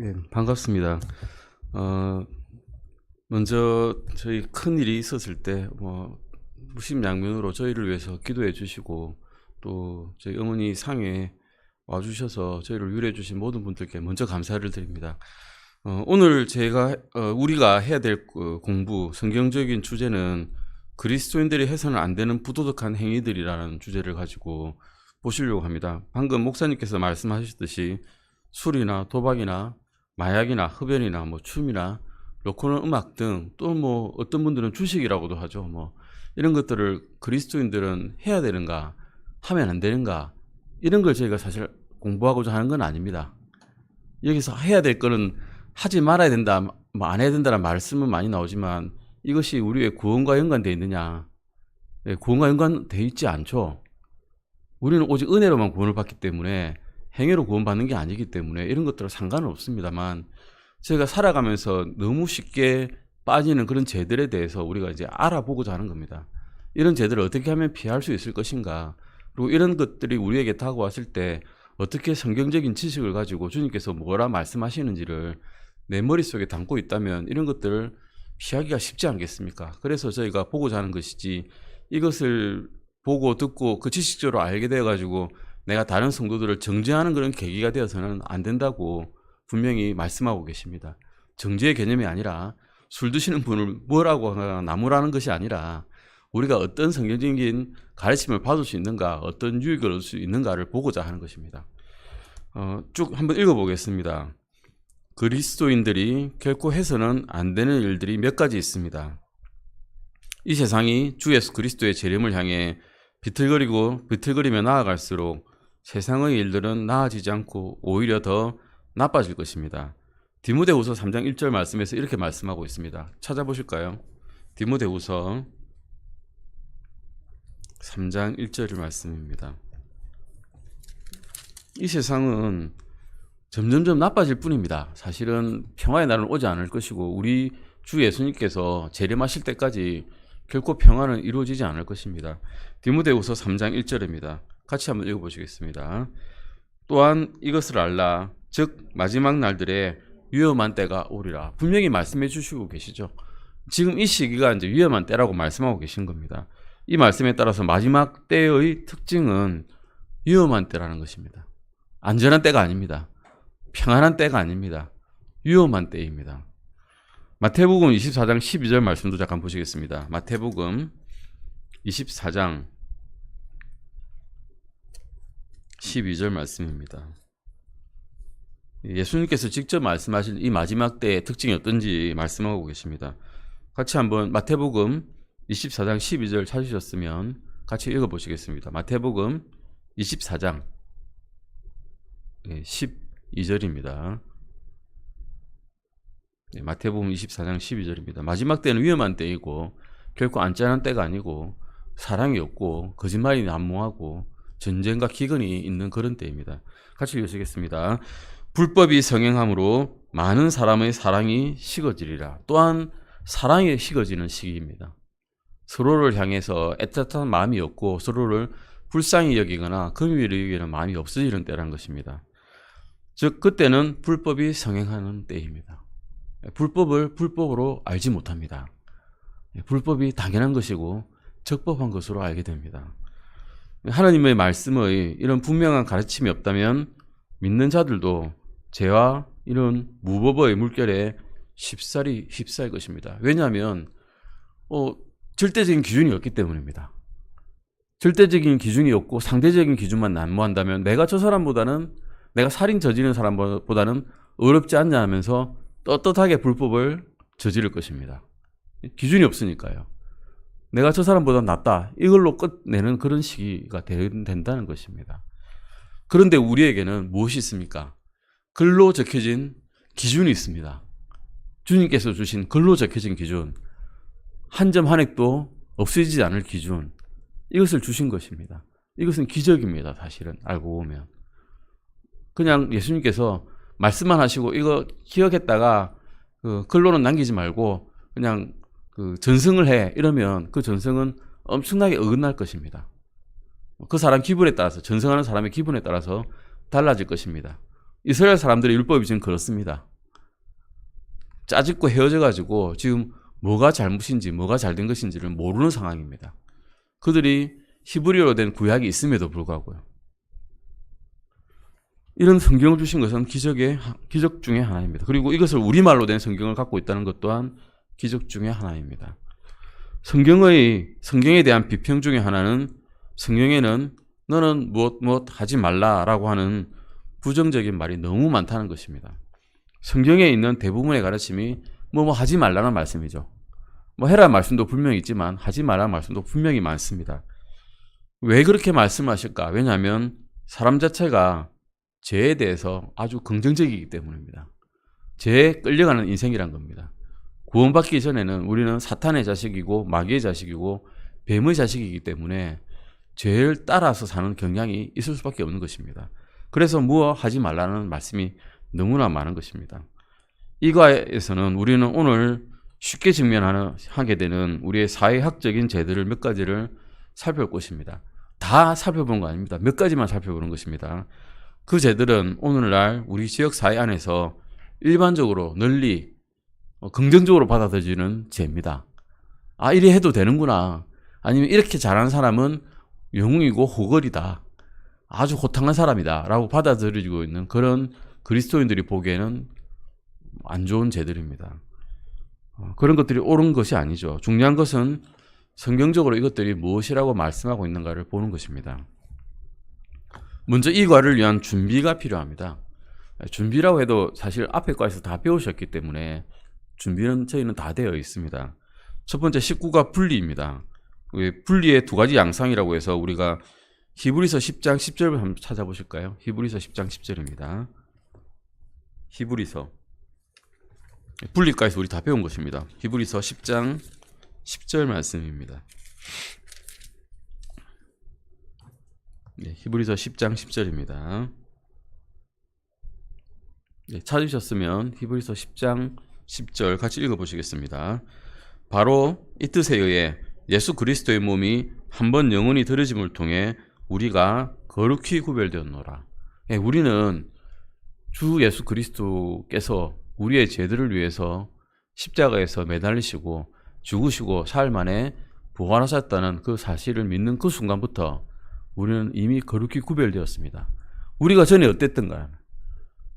예, 반갑습니다. 먼저 저희 큰 일이 있었을 때 무심양면으로 저희를 위해서 기도해 주시고 또 저희 어머니 상에 와주셔서 저희를 위로해 주신 모든 분들께 먼저 감사를 드립니다. 오늘 우리가 해야 될 공부, 성경적인 주제는 그리스도인들이 해서는 안 되는 부도덕한 행위들이라는 주제를 가지고 보시려고 합니다. 방금 목사님께서 말씀하셨듯이 술이나 도박이나 마약이나 흡연이나 춤이나 로코너 음악 등 또 어떤 분들은 주식이라고도 하죠. 이런 것들을 그리스도인들은 해야 되는가, 하면 안 되는가, 이런 걸 저희가 사실 공부하고자 하는 건 아닙니다. 여기서 해야 될 거는 하지 말아야 된다, 안 해야 된다는 말씀은 많이 나오지만 이것이 우리의 구원과 연관되어 있느냐? 구원과 연관되어 있지 않죠. 우리는 오직 은혜로만 구원을 받기 때문에 행위로 구원받는 게 아니기 때문에 이런 것들은 상관은 없습니다만, 저희가 살아가면서 너무 쉽게 빠지는 그런 죄들에 대해서 우리가 이제 알아보고자 하는 겁니다. 이런 죄들을 어떻게 하면 피할 수 있을 것인가, 그리고 이런 것들이 우리에게 다가왔을 때 어떻게 성경적인 지식을 가지고 주님께서 뭐라 말씀하시는지를 내 머릿속에 담고 있다면 이런 것들을 피하기가 쉽지 않겠습니까? 그래서 저희가 보고자 하는 것이지, 이것을 보고 듣고 그 지식적으로 알게 되어가지고 내가 다른 성도들을 정죄하는 그런 계기가 되어서는 안 된다고 분명히 말씀하고 계십니다. 정죄의 개념이 아니라 술 드시는 분을 뭐라고 하거나 나무라는 것이 아니라 우리가 어떤 성경적인 가르침을 받을 수 있는가, 어떤 유익을 얻을 수 있는가를 보고자 하는 것입니다. 쭉 한번 읽어보겠습니다. 그리스도인들이 결코 해서는 안 되는 일들이 몇 가지 있습니다. 이 세상이 주 예수 그리스도의 재림을 향해 비틀거리며 나아갈수록 세상의 일들은 나아지지 않고 오히려 더 나빠질 것입니다. 디모데후서 3장 1절 말씀에서 이렇게 말씀하고 있습니다. 찾아보실까요? 디모데후서 3장 1절 말씀입니다. 이 세상은 점점점 나빠질 뿐입니다. 사실은 평화의 날은 오지 않을 것이고 우리 주 예수님께서 재림하실 때까지 결코 평화는 이루어지지 않을 것입니다. 디모데후서 3장 1절입니다. 같이 한번 읽어보시겠습니다. 또한 이것을 알라, 즉 마지막 날들에 위험한 때가 오리라. 분명히 말씀해 주시고 계시죠. 지금 이 시기가 이제 위험한 때라고 말씀하고 계신 겁니다. 이 말씀에 따라서 마지막 때의 특징은 위험한 때라는 것입니다. 안전한 때가 아닙니다. 평안한 때가 아닙니다. 위험한 때입니다. 마태복음 24장 12절 말씀도 잠깐 보시겠습니다. 마태복음 24장 12절 말씀입니다. 예수님께서 직접 말씀하신 이 마지막 때의 특징이 어떤지 말씀하고 계십니다. 같이 한번 마태복음 24장 12절 찾으셨으면 같이 읽어보시겠습니다. 마태복음 24장 12절입니다. 마태복음 24장 12절입니다. 마지막 때는 위험한 때이고 결코 안전한 때가 아니고 사랑이 없고 거짓말이 난무하고 전쟁과 기근이 있는 그런 때입니다. 같이 읽으시겠습니다. 불법이 성행함으로 많은 사람의 사랑이 식어지리라. 또한 사랑이 식어지는 시기입니다. 서로를 향해서 애틋한 마음이 없고 서로를 불쌍히 여기거나 긍휼히 여기는 마음이 없어지는 때라는 것입니다. 즉 그때는 불법이 성행하는 때입니다. 불법을 불법으로 알지 못합니다. 불법이 당연한 것이고 적법한 것으로 알게 됩니다. 하나님의 말씀의 이런 분명한 가르침이 없다면 믿는 자들도 죄와 이런 무법의 물결에 쉽사리 휩싸일 것입니다. 왜냐하면 절대적인 기준이 없기 때문입니다. 절대적인 기준이 없고 상대적인 기준만 난무한다면 내가 살인 저지르는 사람보다는 어렵지 않냐 하면서 떳떳하게 불법을 저지를 것입니다. 기준이 없으니까요. 내가 저 사람보다 낫다, 이걸로 끝내는 그런 시기가 된다는 것입니다. 그런데 우리에게는 무엇이 있습니까? 글로 적혀진 기준이 있습니다. 주님께서 주신 글로 적혀진 기준, 한 점 한 획도 없어지지 않을 기준, 이것을 주신 것입니다. 이것은 기적입니다. 사실은 알고 보면 그냥 예수님께서 말씀만 하시고 이거 기억했다가 글로는 남기지 말고 그냥 전승을 해, 이러면 그 전승은 엄청나게 어긋날 것입니다. 그 사람 기분에 따라서, 전승하는 사람의 기분에 따라서 달라질 것입니다. 이스라엘 사람들의 율법이 지금 그렇습니다. 짜집고 헤어져 가지고 지금 뭐가 잘못인지 뭐가 잘된 것인지를 모르는 상황입니다. 그들이 히브리어로 된 구약이 있음에도 불구하고요. 이런 성경을 주신 것은 기적 중에 하나입니다. 그리고 이것을 우리말로 된 성경을 갖고 있다는 것 또한 기적 중에 하나입니다. 성경에 대한 비평 중에 하나는 성경에는 너는 무엇 하지 말라라고 하는 부정적인 말이 너무 많다는 것입니다. 성경에 있는 대부분의 가르침이 뭐 하지 말라는 말씀이죠. 뭐 해라는 말씀도 분명히 있지만 하지 말라는 말씀도 분명히 많습니다. 왜 그렇게 말씀하실까? 왜냐하면 사람 자체가 죄에 대해서 아주 긍정적이기 때문입니다. 죄에 끌려가는 인생이란 겁니다. 구원받기 전에는 우리는 사탄의 자식이고 마귀의 자식이고 뱀의 자식이기 때문에 죄를 따라서 사는 경향이 있을 수밖에 없는 것입니다. 그래서 무엇 하지 말라는 말씀이 너무나 많은 것입니다. 이거에서는 우리는 오늘 쉽게 직면하게 되는 우리의 사회학적인 죄들을 몇 가지를 살펴볼 것입니다. 다 살펴본 거 아닙니다. 몇 가지만 살펴보는 것입니다. 그 죄들은 오늘날 우리 지역 사회 안에서 일반적으로 널리 긍정적으로 받아들여지는 죄입니다. 아, 이래 해도 되는구나. 아니면 이렇게 잘하는 사람은 영웅이고 호걸이다. 아주 호탕한 사람이다. 라고 받아들여지고 있는 그런 그리스도인들이 보기에는 안 좋은 죄들입니다. 그런 것들이 옳은 것이 아니죠. 중요한 것은 성경적으로 이것들이 무엇이라고 말씀하고 있는가를 보는 것입니다. 먼저 이 과를 위한 준비가 필요합니다. 준비라고 해도 사실 앞에 과에서 다 배우셨기 때문에 준비는 저희는 다 되어 있습니다. 첫 번째 19가 분리입니다. 분리의 두 가지 양상이라고 해서 우리가 히브리서 10장 10절을 한번 찾아보실까요? 히브리서 10장 10절입니다. 히브리서 분리과에서 우리 다 배운 것입니다. 히브리서 10장 10절 말씀입니다. 네, 히브리서 10장 10절입니다. 네, 찾으셨으면 히브리서 10장 10절 같이 읽어보시겠습니다. 바로 이 뜻에 의해 예수 그리스도의 몸이 한 번 영원히 들어짐을 통해 우리가 거룩히 구별되었노라. 네, 우리는 주 예수 그리스도께서 우리의 죄들을 위해서 십자가에서 매달리시고 죽으시고 사흘 만에 부활하셨다는 그 사실을 믿는 그 순간부터 우리는 이미 거룩히 구별되었습니다. 우리가 전에 어땠든 간에,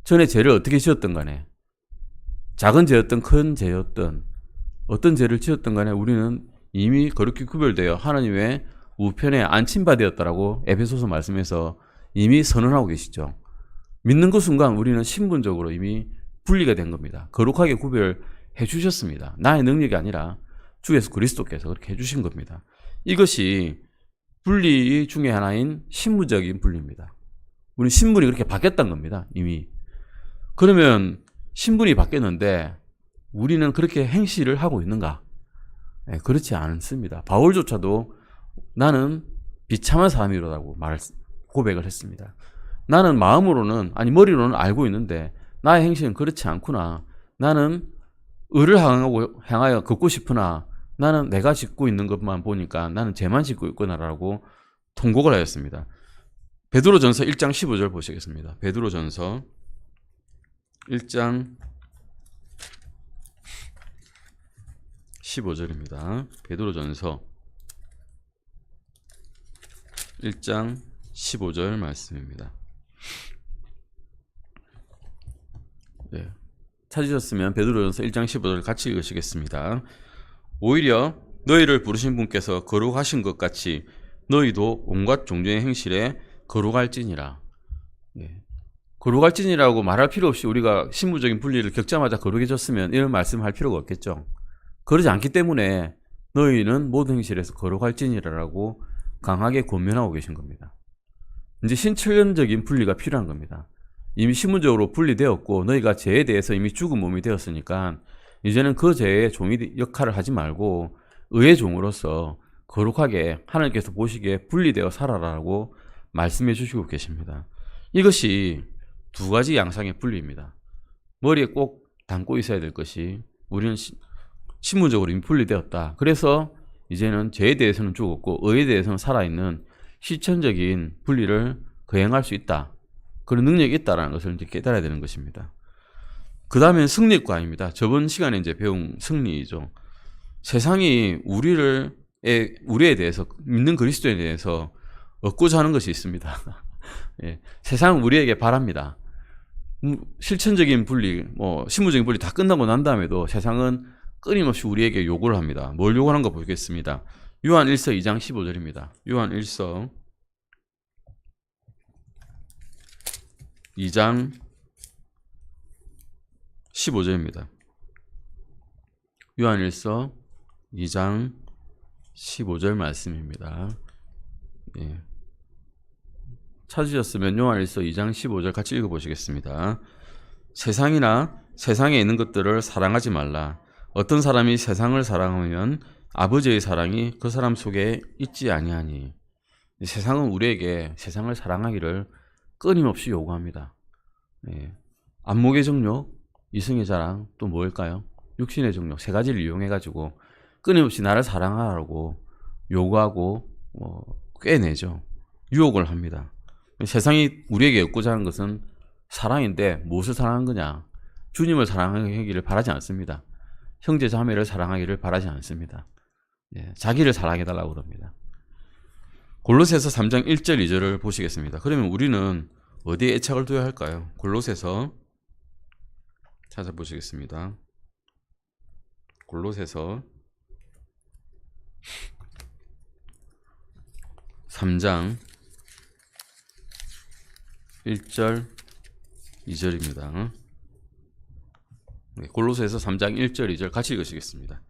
전에 죄를 어떻게 지었든 간에, 작은 죄였든 큰 죄였든 어떤 죄를 지었든 간에 우리는 이미 거룩히 구별되어 하나님의 우편에 안침받았다라고 에베소서 말씀에서 이미 선언하고 계시죠. 믿는 그 순간 우리는 신분적으로 이미 분리가 된 겁니다. 거룩하게 구별해 주셨습니다. 나의 능력이 아니라 주 예수 그리스도께서 그렇게 해주신 겁니다. 이것이 분리 중에 하나인 신분적인 분리입니다. 우리 신분이 그렇게 바뀌었다는 겁니다. 이미. 그러면 신분이 바뀌었는데 우리는 그렇게 행실을 하고 있는가? 네, 그렇지 않습니다. 바울조차도 나는 비참한 사람이라고 고백을 했습니다. 나는 마음으로는 아니 머리로는 알고 있는데 나의 행실은 그렇지 않구나. 나는 의를 향하여 걷고 싶으나 나는 내가 짓고 있는 것만 보니까 나는 죄만 짓고 있구나라고 통곡을 하였습니다. 베드로전서 1장 15절 보시겠습니다. 베드로전서 1장 15절입니다. 베드로전서 1장 15절 말씀입니다. 네. 찾으셨으면 베드로전서 1장 15절 같이 읽으시겠습니다. 오히려 너희를 부르신 분께서 거룩하신 것 같이 너희도 온갖 종류의 행실에 거룩할지니라. 네. 거룩할지니라고 말할 필요 없이 우리가 신분적인 분리를 겪자마자 거룩해졌으면 이런 말씀할 필요가 없겠죠. 그러지 않기 때문에 너희는 모든 행실에서 거룩할지니라라고 강하게 권면하고 계신 겁니다. 이제 신천년적인 분리가 필요한 겁니다. 이미 신분적으로 분리되었고 너희가 죄에 대해서 이미 죽은 몸이 되었으니까 이제는 그 죄의 종이 역할을 하지 말고 의의 종으로서 거룩하게 하나님께서 보시기에 분리되어 살아라라고 말씀해 주시고 계십니다. 이것이 두 가지 양상의 분리입니다. 머리에 꼭 담고 있어야 될 것이 우리는 신분적으로 이미 분리되었다. 그래서 이제는 죄에 대해서는 죽었고 의에 대해서는 살아있는 실천적인 분리를 거행할 수 있다. 그런 능력이 있다는 것을 이제 깨달아야 되는 것입니다. 그 다음엔 승리과입니다. 저번 시간에 이제 배운 승리이죠. 세상이 우리에 대해서, 믿는 그리스도에 대해서 얻고자 하는 것이 있습니다. 예, 세상은 우리에게 바랍니다. 실천적인 분리, 실무적인 분리 다 끝나고 난 다음에도 세상은 끊임없이 우리에게 요구를 합니다. 뭘 요구하는 거 보겠습니다. 요한 1서 2장 15절입니다. 요한 1서 2장 15절입니다. 요한 1서 2장 15절 말씀입니다. 예. 찾으셨으면 요한 1서 2장 15절 같이 읽어보시겠습니다. 세상이나 세상에 있는 것들을 사랑하지 말라. 어떤 사람이 세상을 사랑하면 아버지의 사랑이 그 사람 속에 있지 아니하니. 세상은 우리에게 세상을 사랑하기를 끊임없이 요구합니다. 예. 안목의 정욕, 이성의 자랑, 또 뭘까요? 육신의 정욕, 세 가지를 이용해가지고 끊임없이 나를 사랑하라고 요구하고 꿰내죠. 유혹을 합니다. 세상이 우리에게 얻고자 하는 것은 사랑인데 무엇을 사랑하는 거냐? 주님을 사랑하기를 바라지 않습니다. 형제 자매를 사랑하기를 바라지 않습니다. 예, 자기를 사랑해달라고 그럽니다. 골로새서 3장 1절 2절을 보시겠습니다. 그러면 우리는 어디에 애착을 둬야 할까요? 골로새서 찾아보시겠습니다. 골로새서 3장 1절 2절입니다. 골로새서 3장 1절 2절 같이 읽으시겠습니다.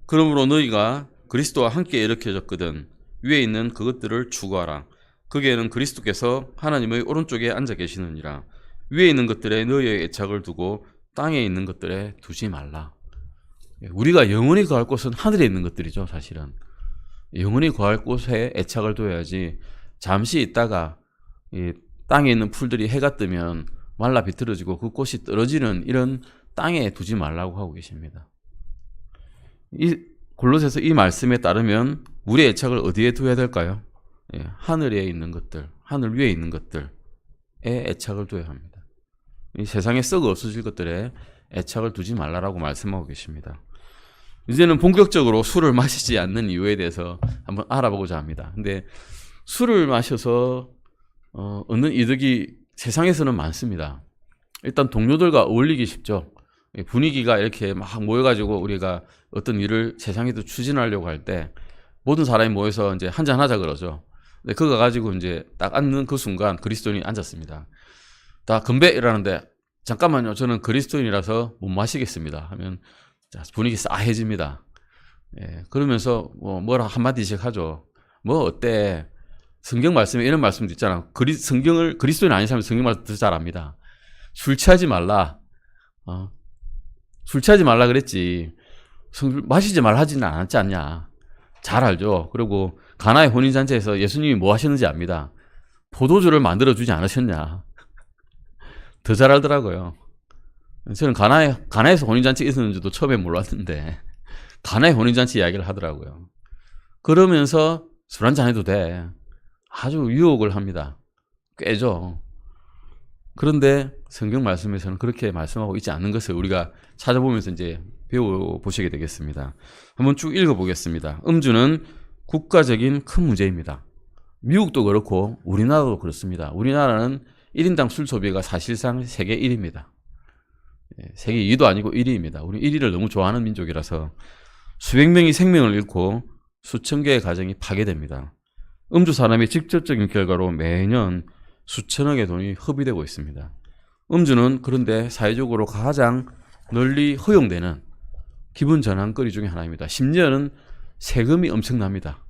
그러므로 너희가 그리스도와 함께 일으켜졌거든 위에 있는 그것들을 추구하라. 거기에는 그리스도께서 하나님의 오른쪽에 앉아 계시느니라. 위에 있는 것들에 너희의 애착을 두고 땅에 있는 것들에 두지 말라. 우리가 영원히 거할 곳은 하늘에 있는 것들이죠. 사실은 영원히 거할 곳에 애착을 둬야지 잠시 있다가 이 땅에 있는 풀들이 해가 뜨면 말라 비틀어지고 그 꽃이 떨어지는 이런 땅에 두지 말라고 하고 계십니다. 이 골로새서 이 말씀에 따르면 우리의 애착을 어디에 두어야 될까요? 예, 하늘에 있는 것들, 하늘 위에 있는 것들에 애착을 두어야 합니다. 이 세상에 썩어 없어질 것들에 애착을 두지 말라라고 말씀하고 계십니다. 이제는 본격적으로 술을 마시지 않는 이유에 대해서 한번 알아보고자 합니다. 근데 술을 마셔서 얻는 이득이 세상에서는 많습니다. 일단 동료들과 어울리기 쉽죠. 분위기가 이렇게 막 모여가지고 우리가 어떤 일을 세상에도 추진하려고 할 때 모든 사람이 모여서 이제 한잔 하자 그러죠. 근데 그거 가지고 이제 딱 앉는 그 순간 그리스도인이 앉았습니다. 다 건배 이러는데 잠깐만요. 저는 그리스도인이라서 못 마시겠습니다. 하면 분위기 싸해집니다. 예, 그러면서 뭐라 한마디씩 하죠. 뭐 어때? 성경 말씀에 이런 말씀도 있잖아. 성경을 그리스도인 아닌 사람이 성경 말씀 더 잘 압니다. 술 취하지 말라. 술 취하지 말라 그랬지. 술 마시지 말라 하지는 않았지 않냐. 잘 알죠. 그리고 가나의 혼인잔치에서 예수님이 뭐 하셨는지 압니다. 포도주를 만들어주지 않으셨냐. 더 잘 알더라고요. 저는 가나에서 혼인잔치 있었는지도 처음에 몰랐는데 가나의 혼인잔치 이야기를 하더라고요. 그러면서 술 한잔 해도 돼. 아주 유혹을 합니다. 꿰죠. 그런데 성경 말씀에서는 그렇게 말씀하고 있지 않는 것을 우리가 찾아보면서 이제 배워보시게 되겠습니다. 한번 쭉 읽어보겠습니다. 음주는 국가적인 큰 문제입니다. 미국도 그렇고 우리나라도 그렇습니다. 우리나라는 1인당 술 소비가 사실상 세계 1위입니다. 세계 2위도 아니고 1위입니다. 우리 1위를 너무 좋아하는 민족이라서 수백 명이 생명을 잃고 수천 개의 가정이 파괴됩니다. 음주 산업의 직접적인 결과로 매년 수천억의 돈이 허비되고 있습니다. 음주는 그런데 사회적으로 가장 널리 허용되는 기분 전환거리 중에 하나입니다. 심지어는 세금이 엄청납니다.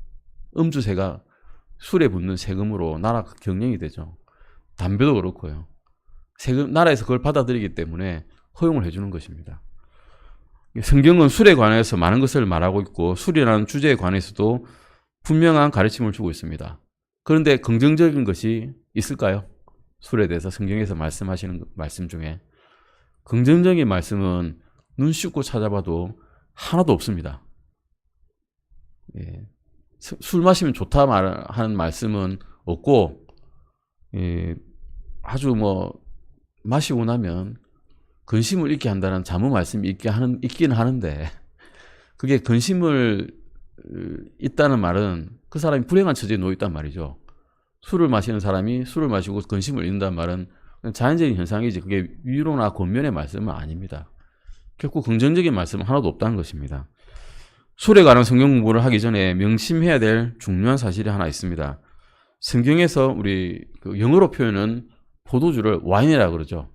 음주세가 술에 붙는 세금으로 나라가 경영이 되죠. 담배도 그렇고요. 세금, 나라에서 그걸 받아들이기 때문에 허용을 해주는 것입니다. 성경은 술에 관해서 많은 것을 말하고 있고 술이라는 주제에 관해서도 분명한 가르침을 주고 있습니다. 그런데 긍정적인 것이 있을까요? 술에 대해서 성경에서 말씀하시는 말씀 중에 긍정적인 말씀은 눈 씻고 찾아봐도 하나도 없습니다. 예. 술 마시면 좋다 하는 말씀은 없고, 예. 아주 마시고 나면 근심을 잊게 한다는 잠언 말씀이 있긴 하는데, 그게 근심을 있다는 말은 그 사람이 불행한 처지에 놓여 있단 말이죠. 술을 마시는 사람이 술을 마시고 근심을 잃는다는 말은 자연적인 현상이지, 그게 위로나 권면의 말씀은 아닙니다. 결코 긍정적인 말씀은 하나도 없다는 것입니다. 술에 관한 성경 공부를 하기 전에 명심해야 될 중요한 사실이 하나 있습니다. 성경에서 우리 영어로 표현은 포도주를 와인이라고 그러죠.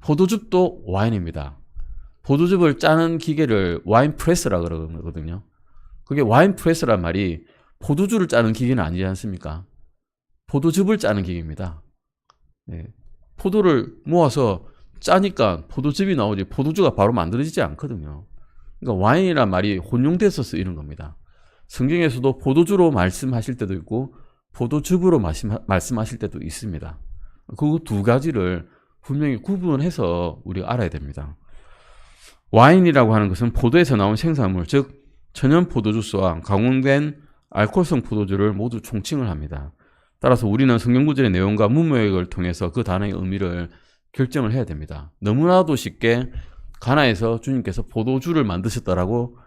포도즙도 와인입니다. 포도즙을 짜는 기계를 와인 프레스라고 그러거든요. 그게 와인 프레스란 말이 포도주를 짜는 기계는 아니지 않습니까? 포도즙을 짜는 기계입니다. 네. 포도를 모아서 짜니까 포도즙이 나오지 포도주가 바로 만들어지지 않거든요. 그러니까 와인이란 말이 혼용돼서 쓰이는 겁니다. 성경에서도 포도주로 말씀하실 때도 있고 포도즙으로 말씀하실 때도 있습니다. 그 두 가지를 분명히 구분해서 우리가 알아야 됩니다. 와인이라고 하는 것은 포도에서 나온 생산물, 즉 천연 포도주스와 가공된 알코올성 포도주를 모두 총칭을 합니다. 따라서 우리는 성경 구절의 내용과 문맥을 통해서 그 단어의 의미를 결정을 해야 됩니다. 너무나도 쉽게 가나에서 주님께서 포도주를 만드셨다라고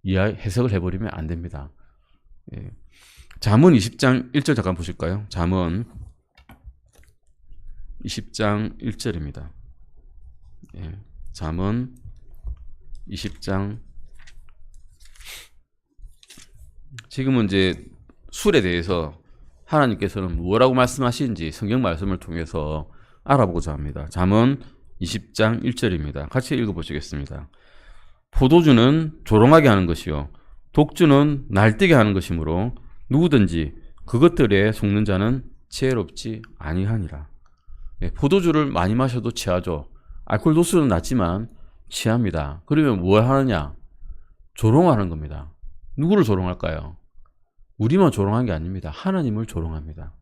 해석을 해버리면 안 됩니다. 예. 잠언 20장 1절 잠깐 보실까요? 잠언 20장 1절입니다. 예. 잠언 20장, 지금은 이제 술에 대해서 하나님께서는 뭐라고 말씀하시는지 성경 말씀을 통해서 알아보고자 합니다. 잠언 20장 1절입니다. 같이 읽어보시겠습니다. 포도주는 조롱하게 하는 것이요 독주는 날뛰게 하는 것이므로 누구든지 그것들에 속는 자는 지혜롭지 아니하니라. 네, 포도주를 많이 마셔도 취하죠. 알코올 도수는 낮지만 취합니다. 그러면 뭘 하느냐? 조롱하는 겁니다. 누구를 조롱할까요? 우리만 조롱한 게 아닙니다. 하나님을 조롱합니다.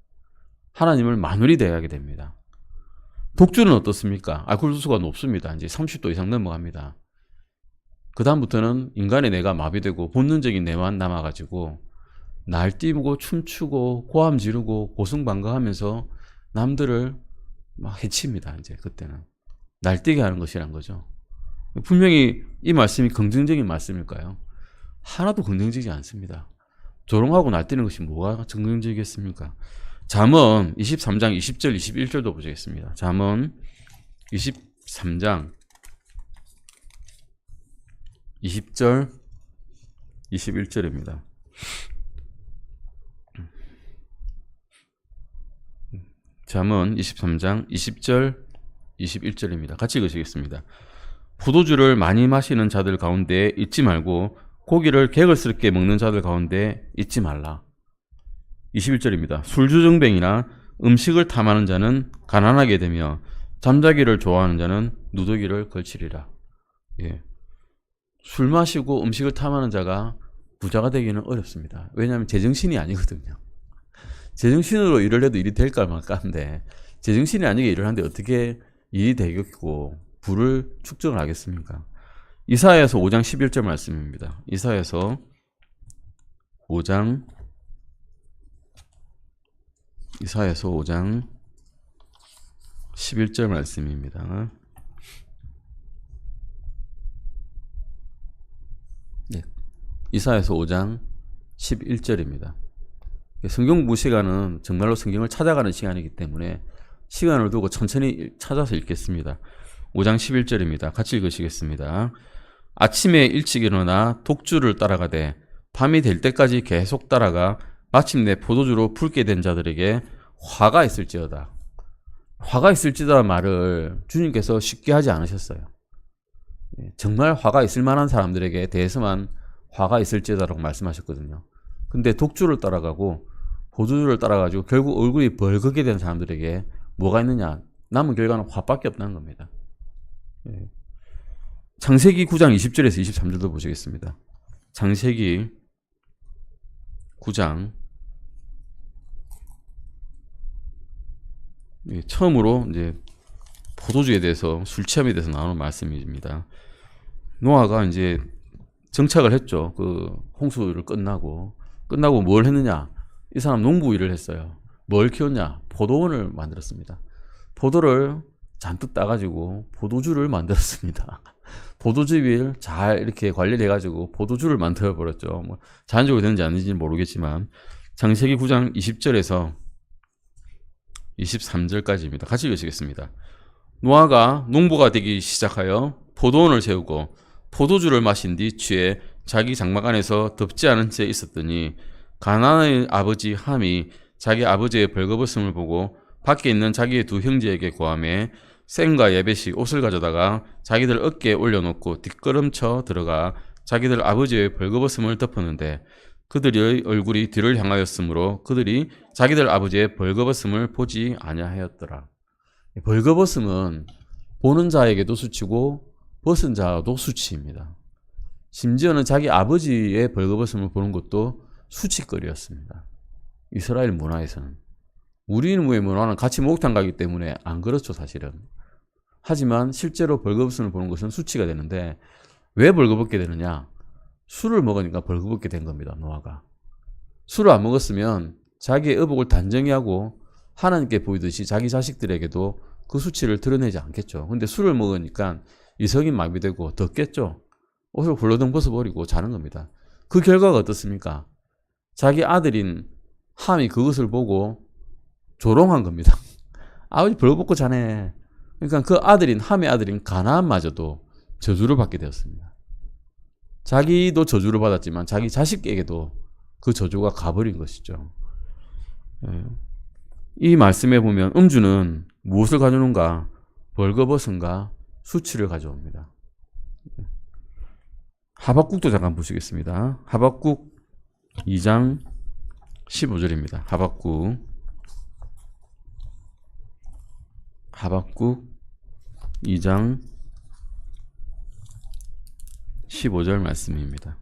하나님을 만월이 대하게 됩니다. 독주는 어떻습니까? 알코올 도수가 높습니다. 이제 30도 이상 넘어갑니다. 그 다음부터는 인간의 뇌가 마비되고 본능적인 뇌만 남아가지고 날뛰고 춤추고 고함 지르고 고승방가하면서 남들을 막 해칩니다. 이제 그때는 날뛰게 하는 것이란 거죠. 분명히 이 말씀이 긍정적인 말씀일까요? 하나도 긍정적이지 않습니다. 조롱하고 날뛰는 것이 뭐가 긍정적이겠습니까? 잠언 23장 20절 21절도 보시겠습니다. 잠언 23장 20절 21절입니다. 잠언 23장 20절 21절입니다. 같이 읽으시겠습니다. 포도주를 많이 마시는 자들 가운데 잊지 말고 고기를 개걸스럽게 먹는 자들 가운데 잊지 말라. 21절입니다. 술주정뱅이나 음식을 탐하는 자는 가난하게 되며 잠자기를 좋아하는 자는 누더기를 걸치리라. 예. 술 마시고 음식을 탐하는 자가 부자가 되기는 어렵습니다. 왜냐하면 제정신이 아니거든요. 제정신으로 일을 해도 일이 될까 말까인데 제정신이 아니게 일을 하는데 어떻게 일이 되겠고 부를 축적을 하겠습니까? 이사야서 5장 11절 말씀입니다. 이사야서 5장 11절 말씀입니다. 네. 이사야서 5장 11절입니다. 성경 공부 시간은 정말로 성경을 찾아가는 시간이기 때문에 시간을 두고 천천히 찾아서 읽겠습니다. 5장 11절입니다. 같이 읽으시겠습니다. 아침에 일찍 일어나 독주를 따라가되 밤이 될 때까지 계속 따라가 마침내 포도주로 붉게 된 자들에게 화가 있을지어다. 화가 있을지어다 말을 주님께서 쉽게 하지 않으셨어요. 정말 화가 있을 만한 사람들에게 대해서만 화가 있을지어다라고 말씀하셨거든요. 근데 독주를 따라가고 포도주를 따라가지고 결국 얼굴이 벌겋게 된 사람들에게 뭐가 있느냐? 남은 결과는 화밖에 없다는 겁니다. 창세기 9장 20절에서 23절도 보시겠습니다. 창세기 9장 처음으로 이제 포도주에 대해서 술 취함에 대해서 나오는 말씀입니다. 노아가 이제 정착을 했죠. 그 홍수를 끝나고 뭘 했느냐? 이 사람 농부 일을 했어요. 뭘 키웠냐? 포도원을 만들었습니다. 포도를 잔뜩 따가지고 포도주를 만들었습니다. 포도즙을 잘 이렇게 관리를 해가지고 포도주를 만들어버렸죠. 뭐 자연적으로 되는지 아닌지는 모르겠지만 창세기 9장 20절에서 23절까지입니다. 같이 읽으시겠습니다. 노아가 농부가 되기 시작하여 포도원을 세우고 포도주를 마신 뒤 취해 자기 장막 안에서 덥지 않은 채 있었더니 가나안의 아버지 함이 자기 아버지의 벌거벗음을 보고 밖에 있는 자기의 두 형제에게 고하매 셈과 야벳이 옷을 가져다가 자기들 어깨에 올려놓고 뒷걸음쳐 들어가 자기들 아버지의 벌거벗음을 덮었는데 그들의 얼굴이 뒤를 향하였으므로 그들이 자기들 아버지의 벌거벗음을 보지 아니하였더라. 벌거벗음은 보는 자에게도 수치고 벗은 자도 수치입니다. 심지어는 자기 아버지의 벌거벗음을 보는 것도 수치거리였습니다. 이스라엘 문화에서는. 우리의 문화는 같이 목욕탕 가기 때문에 안 그렇죠, 사실은. 하지만 실제로 벌거벗음을 보는 것은 수치가 되는데 왜 벌거벗게 되느냐? 술을 먹으니까 벌거벗게 된 겁니다, 노아가. 술을 안 먹었으면 자기의 의복을 단정히 하고 하나님께 보이듯이 자기 자식들에게도 그 수치를 드러내지 않겠죠. 근데 술을 먹으니까 이성이 마비되고 덥겠죠. 옷을 홀로덩 벗어버리고 자는 겁니다. 그 결과가 어떻습니까? 자기 아들인 함이 그것을 보고 조롱한 겁니다. 아버지 벌거벗고 자네. 그러니까 그 아들인 함의 아들인 가나안마저도 저주를 받게 되었습니다. 자기도 저주를 받았지만 자기 자식에게도 그 저주가 가버린 것이죠. 이 말씀에 보면 음주는 무엇을 가져오는가? 벌거벗음과 수치를 가져옵니다. 하박국도 잠깐 보시겠습니다. 하박국 2장 15절입니다. 하박국 2장 15절 말씀입니다.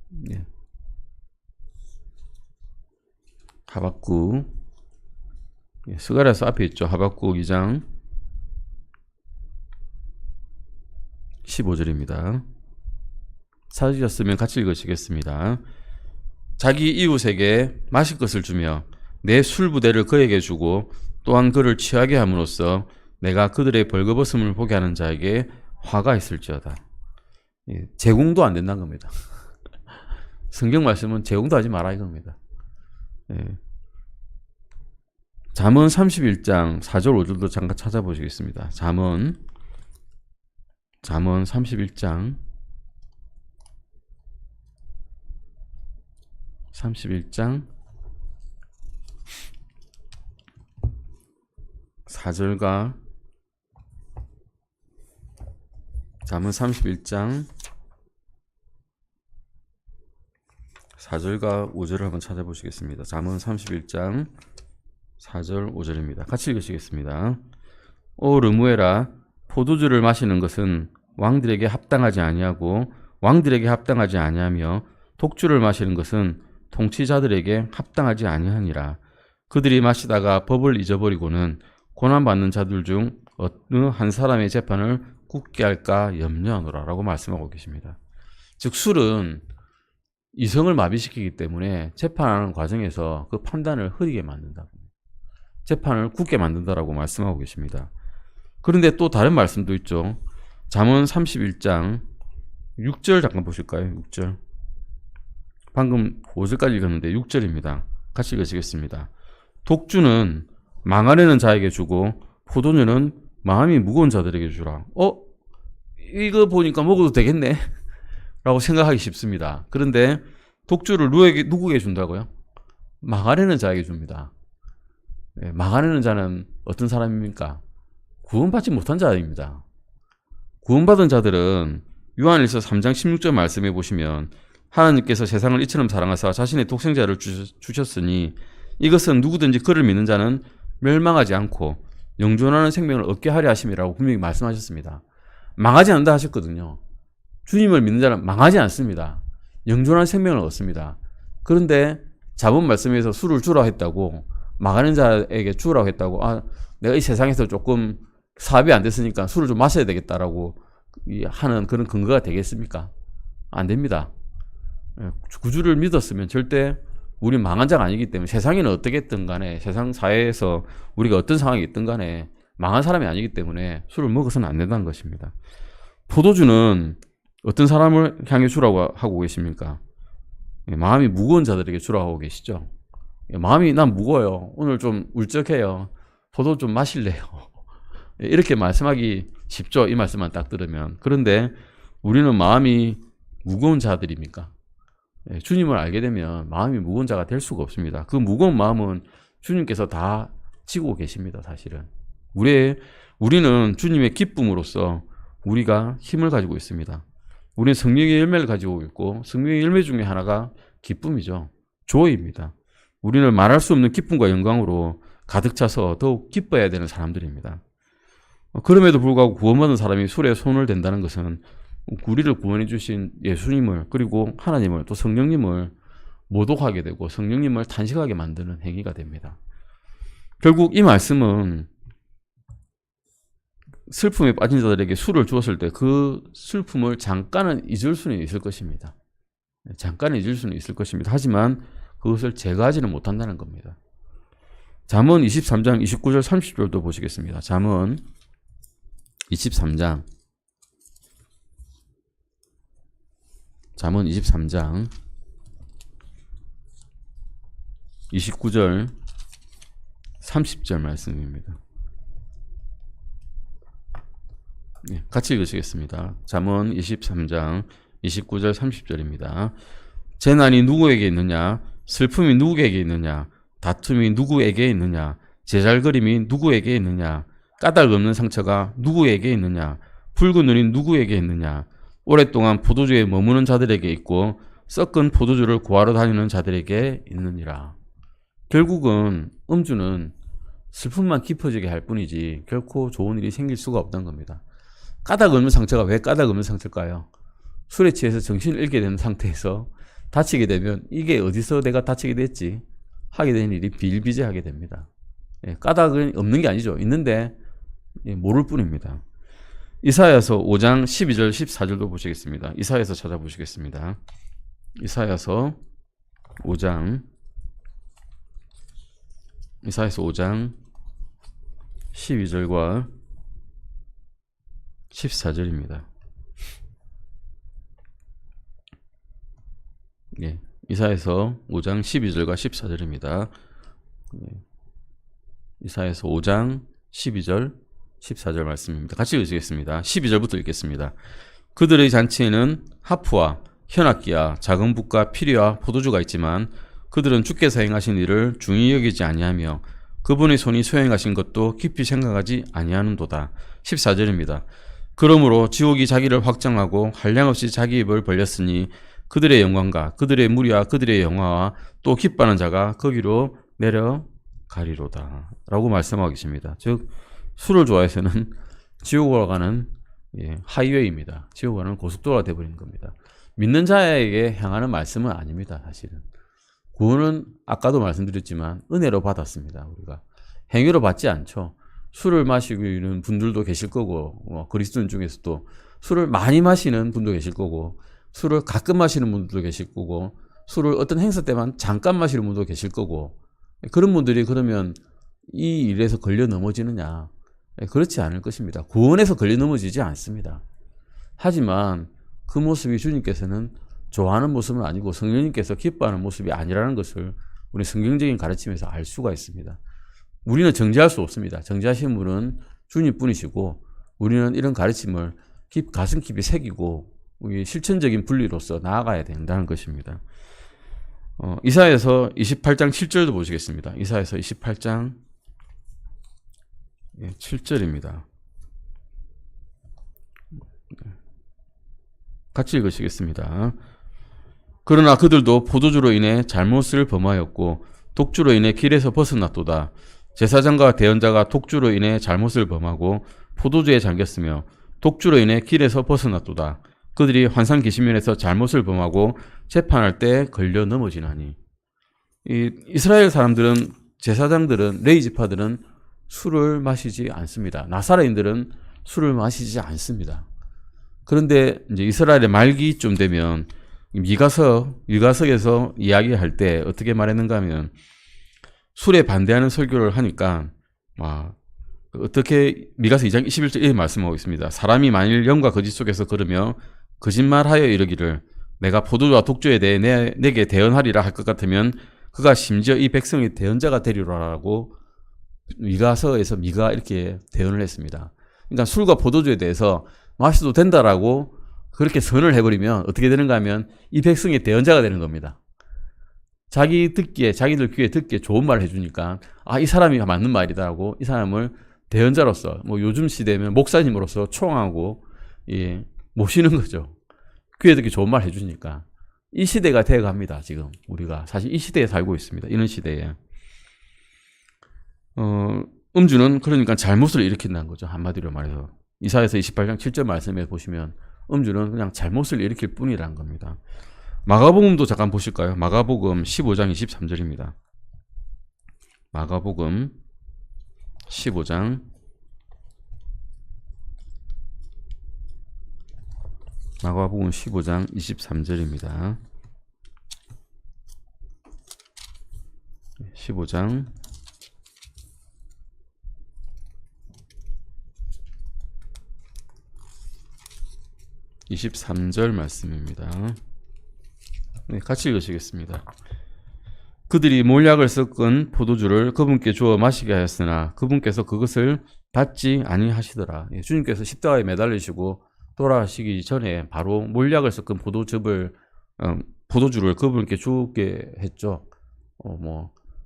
네. 하박국, 스가랴서 앞에 있죠. 하박국 2장 15절입니다. 찾으셨으면 같이 읽으시겠습니다. 자기 이웃에게 마실 것을 주며 내 술부대를 그에게 주고 또한 그를 취하게 함으로써 내가 그들의 벌거벗음을 보게 하는 자에게 화가 있을지어다. 제공도 안 된다는 겁니다. 성경 말씀은 제공도 하지 마라 이겁니다. 잠언 31장 4절 5절도 잠깐 찾아보시겠습니다. 잠언 31장 4절과 잠언 31장 4절과 5절을 한번 찾아보시겠습니다. 잠언 31장 4절 5절입니다. 같이 읽으시겠습니다. 오 르무엘아, 포도주를 마시는 것은 왕들에게 합당하지 아니하고 왕들에게 합당하지 아니하며 독주를 마시는 것은 통치자들에게 합당하지 아니하니라. 그들이 마시다가 법을 잊어버리고는 고난받는 자들 중 어느 한 사람의 재판을 굳게 할까 염려하노라 라고 말씀하고 계십니다. 즉 술은 이성을 마비시키기 때문에 재판하는 과정에서 그 판단을 흐리게 만든다. 재판을 굳게 만든다라고 말씀하고 계십니다. 그런데 또 다른 말씀도 있죠. 잠언 31장 6절 잠깐 보실까요? 6절. 방금 5절까지 읽었는데 6절입니다. 같이 읽으시겠습니다. 독주는 망하려는 자에게 주고 포도주는 마음이 무거운 자들에게 주라. 이거 보니까 먹어도 되겠네 라고 생각하기 쉽습니다. 그런데 독주를 누구에게 준다고요? 망하려는 자에게 줍니다. 망하려는 자는 어떤 사람입니까? 구원받지 못한 자입니다. 구원받은 자들은 요한일서 3장 16절 말씀해 보시면 하나님께서 세상을 이처럼 사랑하사 자신의 독생자를 주셨으니 이것은 누구든지 그를 믿는 자는 멸망하지 않고 영존하는 생명을 얻게 하려 하심이라고 분명히 말씀하셨습니다. 망하지 않는다 하셨거든요. 주님을 믿는 자는 망하지 않습니다. 영존한 생명을 얻습니다. 그런데 자본 말씀에서 술을 주라고 했다고 망하는 자에게 주라고 했다고 내가 이 세상에서 조금 사업이 안 됐으니까 술을 좀 마셔야 되겠다라고 하는 그런 근거가 되겠습니까? 안 됩니다. 구주를 믿었으면 절대 우리 망한 자가 아니기 때문에 세상에는 어떻게 했든 간에 세상 사회에서 우리가 어떤 상황이 있든 간에 망한 사람이 아니기 때문에 술을 먹어서는 안 된다는 것입니다. 포도주는 어떤 사람을 향해 주라고 하고 계십니까? 마음이 무거운 자들에게 주라고 하고 계시죠. 마음이 난 무거워요. 오늘 좀 울적해요. 포도 좀 마실래요. 이렇게 말씀하기 쉽죠. 이 말씀만 딱 들으면. 그런데 우리는 마음이 무거운 자들입니까? 주님을 알게 되면 마음이 무거운 자가 될 수가 없습니다. 그 무거운 마음은 주님께서 다 지고 계십니다. 사실은. 우리는 주님의 기쁨으로써 우리가 힘을 가지고 있습니다. 우리는 성령의 열매를 가지고 있고 성령의 열매 중에 하나가 기쁨이죠. 조이입니다. 우리는 말할 수 없는 기쁨과 영광으로 가득 차서 더욱 기뻐해야 되는 사람들입니다. 그럼에도 불구하고 구원받은 사람이 술에 손을 댄다는 것은 우리를 구원해 주신 예수님을 그리고 하나님을 또 성령님을 모독하게 되고 성령님을 탄식하게 만드는 행위가 됩니다. 결국 이 말씀은 슬픔에 빠진 자들에게 술을 주었을 때 그 슬픔을 잠깐은 잊을 수는 있을 것입니다. 잠깐은 잊을 수는 있을 것입니다. 하지만 그것을 제거하지는 못한다는 겁니다. 잠언 23장 29절 30절도 보시겠습니다. 잠언 23장 29절 30절 말씀입니다. 같이 읽으시겠습니다. 잠언 23장 29절 30절입니다. 재난이 누구에게 있느냐? 슬픔이 누구에게 있느냐? 다툼이 누구에게 있느냐? 제잘거림이 누구에게 있느냐? 까닭 없는 상처가 누구에게 있느냐? 붉은 눈이 누구에게 있느냐? 오랫동안 포도주에 머무는 자들에게 있고 썩은 포도주를 구하러 다니는 자들에게 있느니라. 결국은 음주는 슬픔만 깊어지게 할 뿐이지 결코 좋은 일이 생길 수가 없다는 겁니다. 까닭 없는 상처가 왜 까닭 없는 상처일까요? 술에 취해서 정신을 잃게 되는 상태에서 다치게 되면 이게 어디서 내가 다치게 됐지? 하게 되는 일이 비일비재하게 됩니다. 까닭은 없는 게 아니죠. 있는데 모를 뿐입니다. 이사야서 5장 12절 14절도 보시겠습니다. 이사야서 찾아보시겠습니다. 이사야서 5장 12절과 14절입니다. 이사야서 5장 12절과 14절입니다. 이사야서 5장 12절 14절 말씀입니다. 같이 읽으시겠습니다. 12절부터 읽겠습니다. 그들의 잔치에는 하프와 현악기와 작은 붓과 피리와 포도주가 있지만 그들은 주께서 행하신 일을 중히 여기지 아니하며 그분의 손이 소행하신 것도 깊이 생각하지 아니하는도다. 14절입니다. 그러므로 지옥이 자기를 확정하고 한량없이 자기 입을 벌렸으니 그들의 영광과 그들의 무리와 그들의 영화와 또 기뻐하는 자가 거기로 내려가리로다. 라고 말씀하고 계십니다. 즉 술을 좋아해서는 지옥으로 가는 하이웨이입니다. 지옥으로 가는 고속도로가 되어버리는 겁니다. 믿는 자에게 향하는 말씀은 아닙니다. 사실은 구원은 아까도 말씀드렸지만 은혜로 받았습니다. 우리가 행위로 받지 않죠. 술을 마시고 있는 분들도 계실 거고 그리스도인 중에서도 술을 많이 마시는 분도 계실 거고 술을 가끔 마시는 분들도 계실 거고 술을 어떤 행사 때만 잠깐 마시는 분도 계실 거고 그런 분들이 그러면 이 일에서 걸려 넘어지느냐? 그렇지 않을 것입니다. 구원에서 걸려 넘어지지 않습니다. 하지만 그 모습이 주님께서는 좋아하는 모습은 아니고 성령님께서 기뻐하는 모습이 아니라는 것을 우리 성경적인 가르침에서 알 수가 있습니다. 우리는 정죄할 수 없습니다. 정죄하신 분은 주님뿐이시고 우리는 이런 가르침을 가슴 깊이 새기고 우리 실천적인 분리로서 나아가야 된다는 것입니다. 이사야서 28장 7절도 보시겠습니다. 이사야서 28장 7절입니다. 같이 읽으시겠습니다. 그러나 그들도 포도주로 인해 잘못을 범하였고 독주로 인해 길에서 벗어났도다. 제사장과 대언자가 독주로 인해 잘못을 범하고 포도주에 잠겼으며 독주로 인해 길에서 벗어났도다. 그들이 환상 기신면에서 잘못을 범하고 재판할 때 걸려 넘어지나니. 이스라엘 사람들은 제사장들은 레위지파들은 술을 마시지 않습니다. 나사라인들은 술을 마시지 않습니다. 그런데 이제 이스라엘의 말기쯤 되면 미가석에서 이야기할 때 어떻게 말했는가 하면 술에 반대하는 설교를 하니까 어떻게 미가서 2장 21절 이렇게 말씀하고 있습니다. 사람이 만일 영과 거짓 속에서 걸으며 거짓말하여 이르기를 내가 포도주와 독주에 대해 내게 대언하리라 할 것 같으면 그가 심지어 이 백성의 대언자가 되리라라고 미가서에서 미가 이렇게 대언을 했습니다. 그러니까 술과 포도주에 대해서 마셔도 된다라고 그렇게 선을 해버리면 어떻게 되는가 하면 이 백성의 대언자가 되는 겁니다. 자기들 귀에 듣기에 좋은 말을 해주니까 이 사람이 맞는 말이다라고 이 사람을 대언자로서 요즘 시대면 목사님으로서 초청하고 모시는 거죠. 귀에 듣기 좋은 말 해주니까 이 시대가 되어갑니다. 지금 우리가 사실 이 시대에 살고 있습니다. 이런 시대에 음주는 그러니까 잘못을 일으킨다는 거죠. 한마디로 말해서 이사야서 28장 7절 말씀에 보시면 음주는 그냥 잘못을 일으킬 뿐이라는 겁니다. 마가복음도 잠깐 보실까요? 마가복음 15장 23절입니다. 마가복음 15장 23절입니다. 15장 23절 말씀입니다. 네, 같이 읽으시겠습니다. 그들이 몰약을 섞은 포도주를 그분께 주어 마시게 하였으나 그분께서 그것을 받지 아니하시더라. 주님께서 십자가에 매달리시고 돌아가시기 전에 바로 몰약을 섞은 포도주를 그분께 주게 했죠.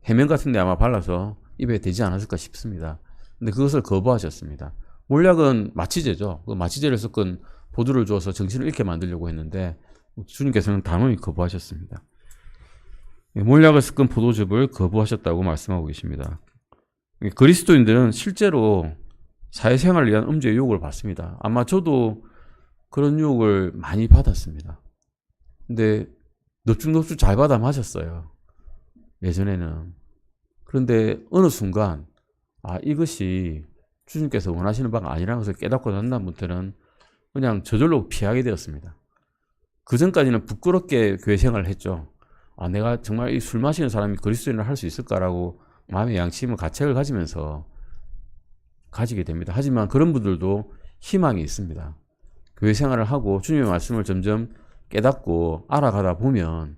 해면 같은 데 아마 발라서 입에 대지 않았을까 싶습니다. 근데 그것을 거부하셨습니다. 몰약은 마취제죠. 그 마취제를 섞은 포도를 주어서 정신을 잃게 만들려고 했는데 주님께서는 단호히 거부하셨습니다. 몰약을 섞은 포도즙을 거부하셨다고 말씀하고 계십니다. 그리스도인들은 실제로 사회생활을 위한 음주의 유혹을 받습니다. 아마 저도 그런 유혹을 많이 받았습니다. 근데 넙죽넙죽 잘 받아 마셨어요. 예전에는. 그런데 어느 순간 이것이 주님께서 원하시는 바가 아니라는 것을 깨닫고 난 다음부터는 그냥 저절로 피하게 되었습니다. 그 전까지는 부끄럽게 교회 생활을 했죠. 내가 정말 이 술 마시는 사람이 그리스도인을 할 수 있을까라고 마음의 양심을 가책을 가지면서 가지게 됩니다. 하지만 그런 분들도 희망이 있습니다. 교회 생활을 하고 주님의 말씀을 점점 깨닫고 알아가다 보면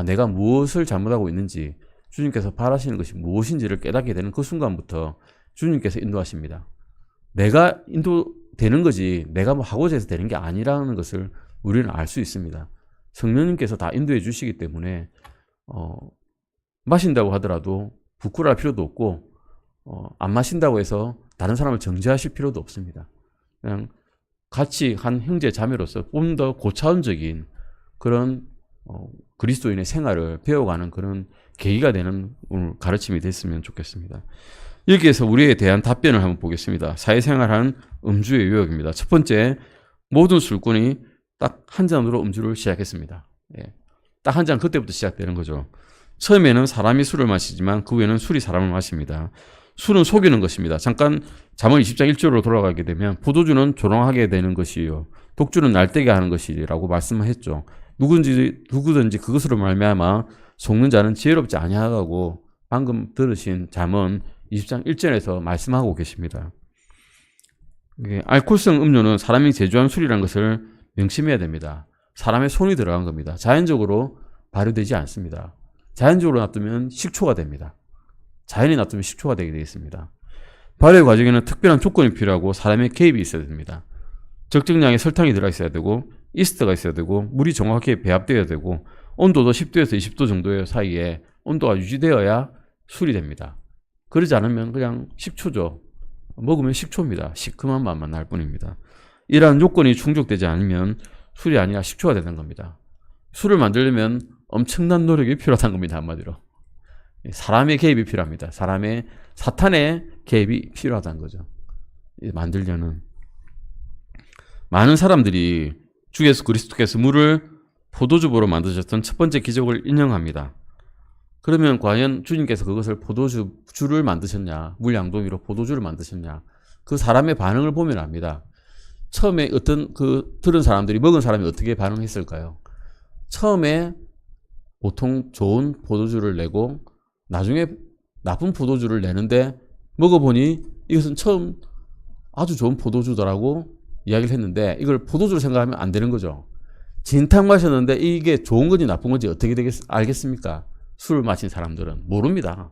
내가 무엇을 잘못하고 있는지 주님께서 바라시는 것이 무엇인지를 깨닫게 되는 그 순간부터 주님께서 인도하십니다. 내가 인도되는 거지 내가 하고자 해서 되는 게 아니라는 것을 우리는 알 수 있습니다. 성령님께서 다 인도해 주시기 때문에 마신다고 하더라도 부끄러울 필요도 없고 안 마신다고 해서 다른 사람을 정죄하실 필요도 없습니다. 그냥 같이 한 형제 자매로서 좀 더 고차원적인 그런 그리스도인의 생활을 배워가는 그런 계기가 되는 오늘 가르침이 됐으면 좋겠습니다. 여기에서 우리에 대한 답변을 한번 보겠습니다. 사회생활한 음주의 유혹입니다. 첫 번째, 모든 술꾼이 딱 한 잔으로 음주를 시작했습니다. 딱 한 잔 그때부터 시작되는 거죠. 처음에는 사람이 술을 마시지만 그 후에는 술이 사람을 마십니다. 술은 속이는 것입니다. 잠깐 잠언 20장 1절로 돌아가게 되면 포도주는 조롱하게 되는 것이요 독주는 날뛰게 하는 것이라고 말씀했죠. 누구든지 그것으로 말미암아 속는 자는 지혜롭지 아니하다고 방금 들으신 잠언 20장 1절에서 말씀하고 계십니다. 알코올성 음료는 사람이 제조한 술이라는 것을 명심해야 됩니다. 사람의 손이 들어간 겁니다. 자연적으로 발효되지 않습니다. 자연적으로 놔두면 식초가 됩니다. 자연히 놔두면 식초가 되게 되어 있습니다. 발효 과정에는 특별한 조건이 필요하고 사람의 개입이 있어야 됩니다. 적정량의 설탕이 들어 있어야 되고 이스트가 있어야 되고 물이 정확하게 배합되어야 되고 온도도 10도에서 20도 정도 사이에 온도가 유지되어야 술이 됩니다. 그러지 않으면 그냥 식초죠. 먹으면 식초입니다. 시큼한 맛만 날 뿐입니다. 이러한 요건이 충족되지 않으면 술이 아니라 식초가 되는 겁니다. 술을 만들려면 엄청난 노력이 필요하다는 겁니다. 한마디로. 사람의 개입이 필요합니다. 사탄의 개입이 필요하다는 거죠. 만들려는. 많은 사람들이 주 예수 그리스도께서 물을 포도주로 만드셨던 첫 번째 기적을 인용합니다. 그러면 과연 주님께서 그것을 포도주를 만드셨냐, 물 양동이로 포도주를 만드셨냐, 그 사람의 반응을 보면 압니다. 처음에 들은 사람들이 먹은 사람이 어떻게 반응했을까요? 처음에 보통 좋은 포도주를 내고 나중에 나쁜 포도주를 내는데 먹어보니 이것은 처음 아주 좋은 포도주더라고 이야기를 했는데 이걸 포도주로 생각하면 안 되는 거죠. 진탕 마셨는데 이게 좋은 건지 나쁜 건지 어떻게 알겠습니까? 술을 마신 사람들은 모릅니다.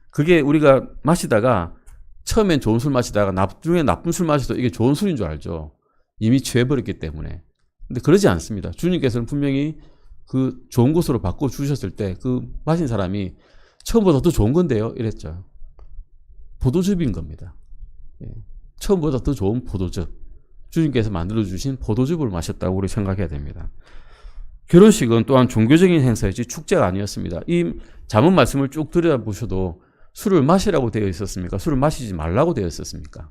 그게 우리가 마시다가 처음엔 좋은 술 마시다가 나중에 나쁜 술 마셔도 이게 좋은 술인 줄 알죠. 이미 취해버렸기 때문에. 근데 그러지 않습니다. 주님께서는 분명히 그 좋은 곳으로 바꿔주셨을 때 그 마신 사람이 처음보다 더 좋은 건데요 이랬죠. 포도즙인 겁니다. 처음보다 더 좋은 포도즙. 주님께서 만들어주신 포도즙을 마셨다고 우리 생각해야 됩니다. 결혼식은 또한 종교적인 행사이지 축제가 아니었습니다. 이 잠언 말씀을 쭉 들여다보셔도 술을 마시라고 되어 있었습니까? 술을 마시지 말라고 되어 있었습니까?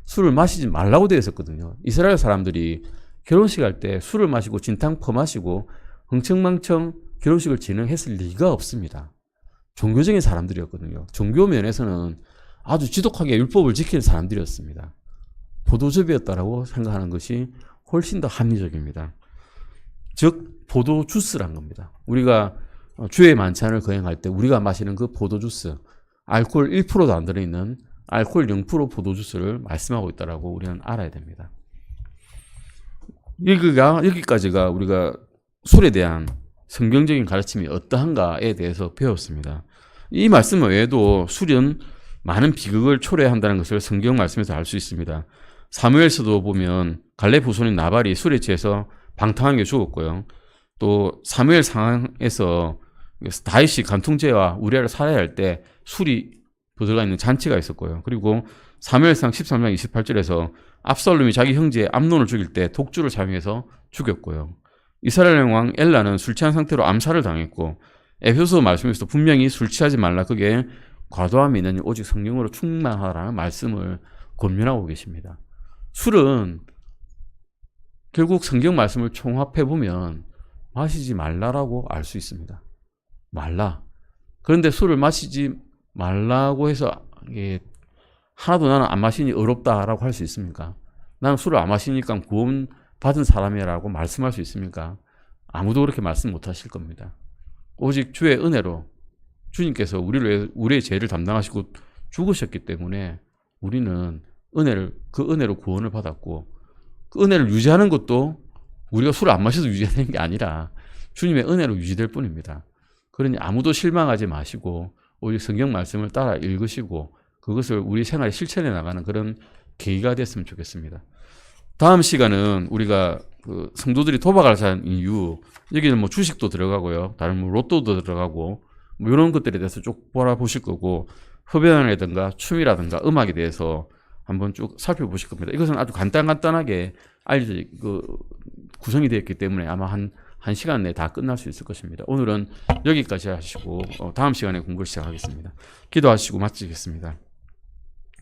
술을 마시지 말라고 되어 있었거든요. 이스라엘 사람들이 결혼식 할 때 술을 마시고 진탕 퍼마시고 흥청망청 결혼식을 진행했을 리가 없습니다. 종교적인 사람들이었거든요. 종교 면에서는 아주 지독하게 율법을 지키는 사람들이었습니다. 포도즙이었다라고 생각하는 것이 훨씬 더 합리적입니다. 즉 포도 주스란 겁니다. 우리가 주의 만찬을 거행할 때 우리가 마시는 그 포도 주스, 알코올 1%도 안 들어있는 알코올 0% 포도 주스를 말씀하고 있다라고 우리는 알아야 됩니다. 여기까지가 우리가 술에 대한 성경적인 가르침이 어떠한가에 대해서 배웠습니다. 이 말씀 외에도 술은 많은 비극을 초래한다는 것을 성경 말씀에서 알 수 있습니다. 사무엘서도 보면 갈렙 후손인 나발이 술에 취해서 방탕하게 죽었고요. 또 사무엘 상황에서 다윗이 간통죄와 우리아를 살해야 할 때 술이 들어가 있는 잔치가 있었고요. 그리고 사무엘상 13장 28절에서 압살롬이 자기 형제 암논을 죽일 때 독주를 사용해서 죽였고요. 이스라엘 왕 엘라는 술 취한 상태로 암살을 당했고 에베소서 말씀에서도 분명히 술 취하지 말라 그게 과도함이 있느니 오직 성령으로 충만하라는 말씀을 권면하고 계십니다. 술은 결국 성경 말씀을 총합해 보면 마시지 말라라고 알 수 있습니다. 말라. 그런데 술을 마시지 말라고 해서 하나도 나는 안 마시니 어렵다라고 할 수 있습니까? 나는 술을 안 마시니까 구원 받은 사람이라고 말씀할 수 있습니까? 아무도 그렇게 말씀 못 하실 겁니다. 오직 주의 은혜로 주님께서 우리의 죄를 담당하시고 죽으셨기 때문에 우리는 그 은혜로 구원을 받았고 그 은혜를 유지하는 것도 우리가 술을 안 마셔서 유지하는 게 아니라 주님의 은혜로 유지될 뿐입니다. 그러니 아무도 실망하지 마시고 오직 성경 말씀을 따라 읽으시고 그것을 우리 생활에 실천해 나가는 그런 계기가 됐으면 좋겠습니다. 다음 시간은 우리가 그 성도들이 도박을 하는 이유, 여기는 뭐 주식도 들어가고요, 다른 뭐 로또도 들어가고 뭐 이런 것들에 대해서 쭉 보실 거고 흡연이라든가 춤이라든가 음악에 대해서 한번 쭉 살펴보실 겁니다. 이것은 아주 간단하게 구성이 되어 있기 때문에 아마 한 시간 내에 다 끝날 수 있을 것입니다. 오늘은 여기까지 하시고 다음 시간에 공부를 시작하겠습니다. 기도하시고 마치겠습니다.